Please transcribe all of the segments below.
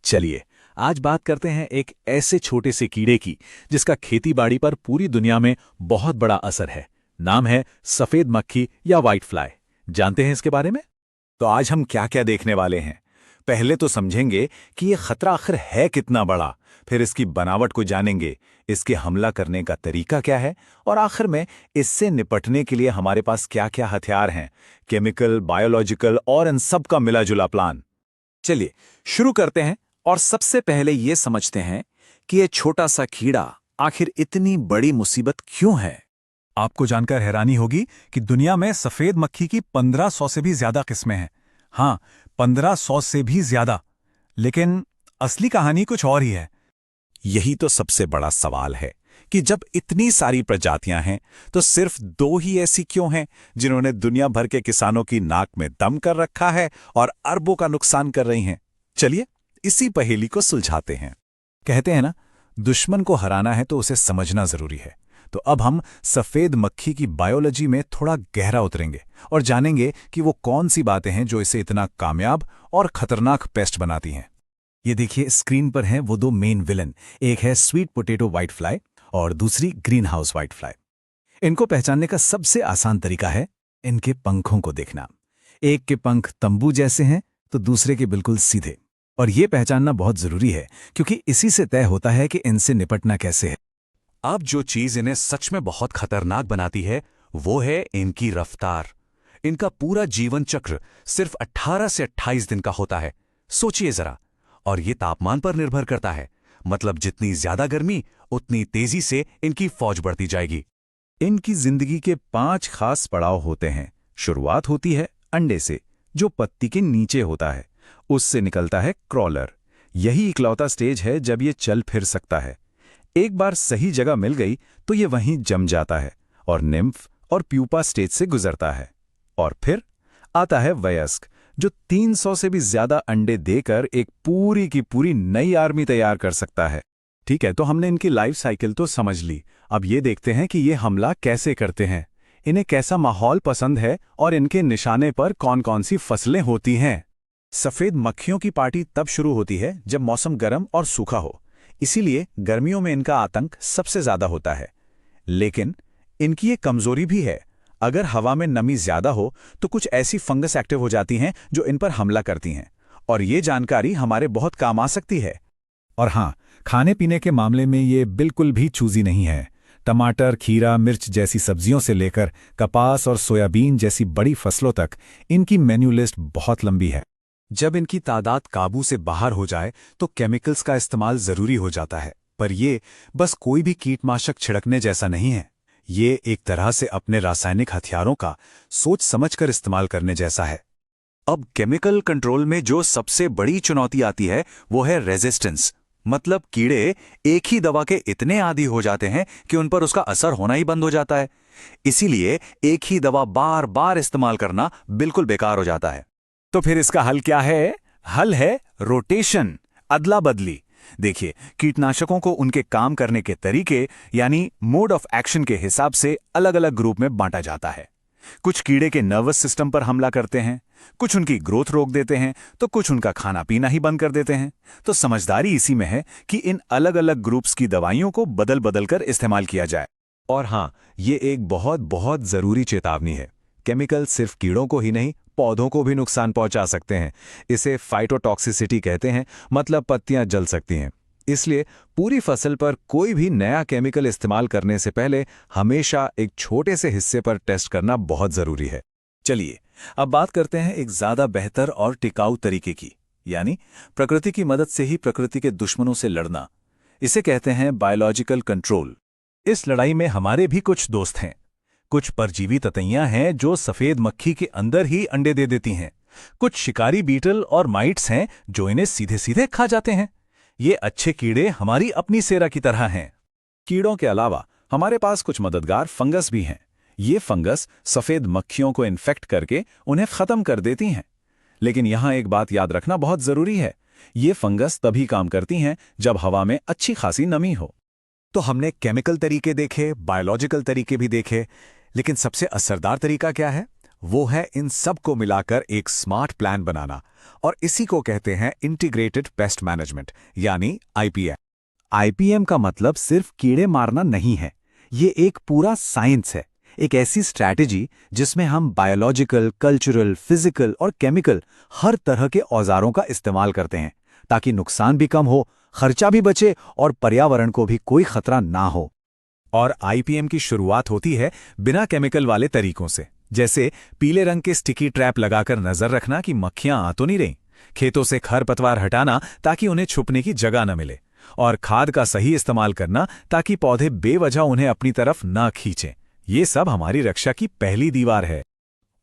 चलिए आज बात करते हैं एक ऐसे छोटे से कीड़े की जिसका खेतीबाड़ी पर पूरी दुनिया में बहुत बड़ा असर है। नाम है सफेद मक्खी या व्हाइट फ्लाई। जानते हैं इसके बारे में? तो आज हम क्या क्या देखने वाले हैं। पहले तो समझेंगे कि ये खतरा आखिर है कितना बड़ा, फिर इसकी बनावट को जानेंगे, इसके हमला करने का तरीका क्या है, और आखिर में इससे निपटने के लिए हमारे पास क्या क्या हथियार हैं, केमिकल, बायोलॉजिकल और इन सब का मिला जुला प्लान। चलिए शुरू करते हैं और सबसे पहले ये समझते हैं कि ये छोटा सा कीड़ा आखिर इतनी बड़ी मुसीबत क्यों है। आपको जानकर हैरानी होगी कि दुनिया में सफेद मक्खी की 1500 से भी ज्यादा किस्में हैं। हाँ, 1500 से भी ज्यादा। लेकिन असली कहानी कुछ और ही है। यही तो सबसे बड़ा सवाल है कि जब इतनी सारी प्रजातियां हैं तो सिर्फ 2 ही ऐसी क्यों हैं जिन्होंने दुनिया भर के किसानों की नाक में दम कर रखा है और अरबों का नुकसान कर रही हैं। चलिए इसी पहेली को सुलझाते हैं। कहते हैं ना, दुश्मन को हराना है तो उसे समझना जरूरी है। तो अब हम सफेद मक्खी की बायोलॉजी में थोड़ा गहरा उतरेंगे और जानेंगे कि वो कौन सी बातें हैं जो इसे इतना कामयाब और खतरनाक पेस्ट बनाती हैं। ये देखिए, स्क्रीन पर हैं वो 2 मेन विलन। एक है स्वीट पोटैटो व्हाइट फ्लाई और दूसरी ग्रीन हाउस व्हाइट फ्लाई। इनको पहचानने का सबसे आसान तरीका है इनके पंखों को देखना। एक के पंख तंबू जैसे हैं तो दूसरे के बिल्कुल सीधे। और ये पहचानना बहुत जरूरी है क्योंकि इसी से तय होता है कि इनसे निपटना कैसे है। अब जो चीज इन्हें सच में बहुत खतरनाक बनाती है वो है इनकी रफ्तार। इनका पूरा जीवन चक्र सिर्फ 18 से 28 दिन का होता है। सोचिए जरा। और ये तापमान पर निर्भर करता है। मतलब जितनी ज्यादा गर्मी उतनी तेजी से इनकी फौज बढ़ती जाएगी। इनकी जिंदगी के 5 खास पड़ाव होते हैं। शुरुआत होती है अंडे से, जो पत्ती के नीचे होता है। उससे निकलता है क्रॉलर। यही इकलौता स्टेज है जब ये चल फिर सकता है। एक बार सही जगह मिल गई तो ये वहीं जम जाता है और निम्फ और प्यूपा स्टेज से गुजरता है। और फिर आता है वयस्क, जो 300 से भी ज्यादा अंडे देकर एक पूरी की पूरी नई आर्मी तैयार कर सकता है। ठीक है, तो हमने इनकी लाइफ साइकिल तो समझ ली। अब ये देखते हैं कि ये हमला कैसे करते हैं, इन्हें कैसा माहौल पसंद है और इनके निशाने पर कौन कौन सी फसलें होती हैं। सफेद मक्खियों की पार्टी तब शुरू होती है जब मौसम गर्म और सूखा हो। इसीलिए गर्मियों में इनका आतंक सबसे ज्यादा होता है। लेकिन इनकी एक कमजोरी भी है। अगर हवा में नमी ज्यादा हो तो कुछ ऐसी फंगस एक्टिव हो जाती हैं जो इन पर हमला करती हैं। और ये जानकारी हमारे बहुत काम आ सकती है। और हाँ, खाने पीने के मामले में ये बिल्कुल भी चूजी नहीं है। टमाटर, खीरा, मिर्च जैसी सब्जियों से लेकर कपास और सोयाबीन जैसी बड़ी फसलों तक इनकी मेन्यू लिस्ट बहुत लंबी है। जब इनकी तादाद काबू से बाहर हो जाए तो केमिकल्स का इस्तेमाल जरूरी हो जाता है। पर ये बस कोई भी कीटनाशक छिड़कने जैसा नहीं है। ये एक तरह से अपने रासायनिक हथियारों का सोच समझकर इस्तेमाल करने जैसा है। अब केमिकल कंट्रोल में जो सबसे बड़ी चुनौती आती है वो है रेजिस्टेंस। मतलब कीड़े एक ही दवा के इतने आदी हो जाते हैं कि उन पर उसका असर होना ही बंद हो जाता है। इसीलिए एक ही दवा बार बार इस्तेमाल करना बिल्कुल बेकार हो जाता है। तो फिर इसका हल क्या है? हल है रोटेशन, अदला बदली। देखिए, कीटनाशकों को उनके काम करने के तरीके यानी मोड ऑफ एक्शन के हिसाब से अलग अलग ग्रुप में बांटा जाता है। कुछ कीड़े के नर्वस सिस्टम पर हमला करते हैं, कुछ उनकी ग्रोथ रोक देते हैं, तो कुछ उनका खाना पीना ही बंद कर देते हैं। तो समझदारी इसी में है कि इन अलग अलग ग्रुप्स की दवाइयों को बदल बदल कर इस्तेमाल किया जाए। और हाँ, ये एक बहुत बहुत जरूरी चेतावनी है। केमिकल सिर्फ कीड़ों को ही नहीं, पौधों को भी नुकसान पहुंचा सकते हैं। इसे फाइटोटॉक्सिसिटी कहते हैं, मतलब पत्तियां जल सकती हैं। इसलिए पूरी फसल पर कोई भी नया केमिकल इस्तेमाल करने से पहले हमेशा एक छोटे से हिस्से पर टेस्ट करना बहुत जरूरी है। चलिए अब बात करते हैं एक ज्यादा बेहतर और टिकाऊ तरीके की, यानी प्रकृति की मदद से ही प्रकृति के दुश्मनों से लड़ना। इसे कहते हैं बायोलॉजिकल कंट्रोल। इस लड़ाई में हमारे भी कुछ दोस्त हैं। कुछ परजीवी ततैयां हैं जो सफेद मक्खी के अंदर ही अंडे दे देती हैं। कुछ शिकारी बीटल और माइट्स हैं जो इन्हें सीधे सीधे खा जाते हैं। ये अच्छे कीड़े हमारी अपनी सेरा की तरह हैं। कीड़ों के अलावा हमारे पास कुछ मददगार फंगस भी हैं। ये फंगस सफेद मक्खियों को इन्फेक्ट करके उन्हें खत्म कर देती हैं। लेकिन यहां एक बात याद रखना बहुत जरूरी है। ये फंगस तभी काम करती हैं जब हवा में अच्छी खासी नमी हो। तो हमने केमिकल तरीके देखे, बायोलॉजिकल तरीके भी देखे, लेकिन सबसे असरदार तरीका क्या है? वो है इन सब को मिलाकर एक स्मार्ट प्लान बनाना, और इसी को कहते हैं इंटीग्रेटेड पेस्ट मैनेजमेंट, यानी आईपीएम। आईपीएम का मतलब सिर्फ कीड़े मारना नहीं है, ये एक पूरा साइंस है, एक ऐसी स्ट्रैटेजी जिसमें हम बायोलॉजिकल, कल्चरल, फिजिकल और केमिकल हर तरह के औजारों का इस्तेमाल करते हैं ताकि नुकसान भी कम हो, खर्चा भी बचे और पर्यावरण को भी कोई खतरा ना हो। और आईपीएम की शुरुआत होती है बिना केमिकल वाले तरीकों से, जैसे पीले रंग के स्टिकी ट्रैप लगाकर नजर रखना कि मक्खियां आ तो नहीं रहीं, खेतों से खरपतवार हटाना ताकि उन्हें छुपने की जगह न मिले, और खाद का सही इस्तेमाल करना ताकि पौधे बेवजह उन्हें अपनी तरफ न खींचें। ये सब हमारी रक्षा की पहली दीवार है।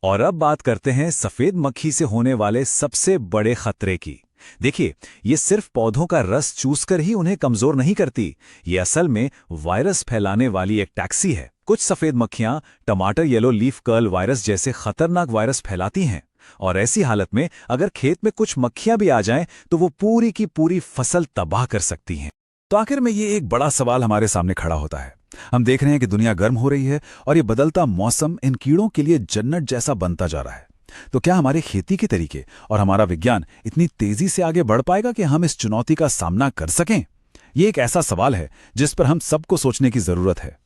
और अब बात करते हैं सफेद मक्खी से होने वाले सबसे बड़े खतरे की। देखिए, ये सिर्फ पौधों का रस चूसकर ही उन्हें कमजोर नहीं करती, ये असल में वायरस फैलाने वाली एक टैक्सी है। कुछ सफेद मक्खियां टमाटर येलो लीफ कर्ल वायरस जैसे खतरनाक वायरस फैलाती हैं, और ऐसी हालत में अगर खेत में कुछ मक्खियां भी आ जाएं तो वो पूरी की पूरी फसल तबाह कर सकती हैं। तो आखिर में ये एक बड़ा सवाल हमारे सामने खड़ा होता है। हम देख रहे हैं कि दुनिया गर्म हो रही है और ये बदलता मौसम इन कीड़ों के लिए जन्नत जैसा बनता जा रहा है। तो क्या हमारे खेती के तरीके और हमारा विज्ञान इतनी तेजी से आगे बढ़ पाएगा कि हम इस चुनौती का सामना कर सकें? ये एक ऐसा सवाल है जिस पर हम सबको सोचने की जरूरत है।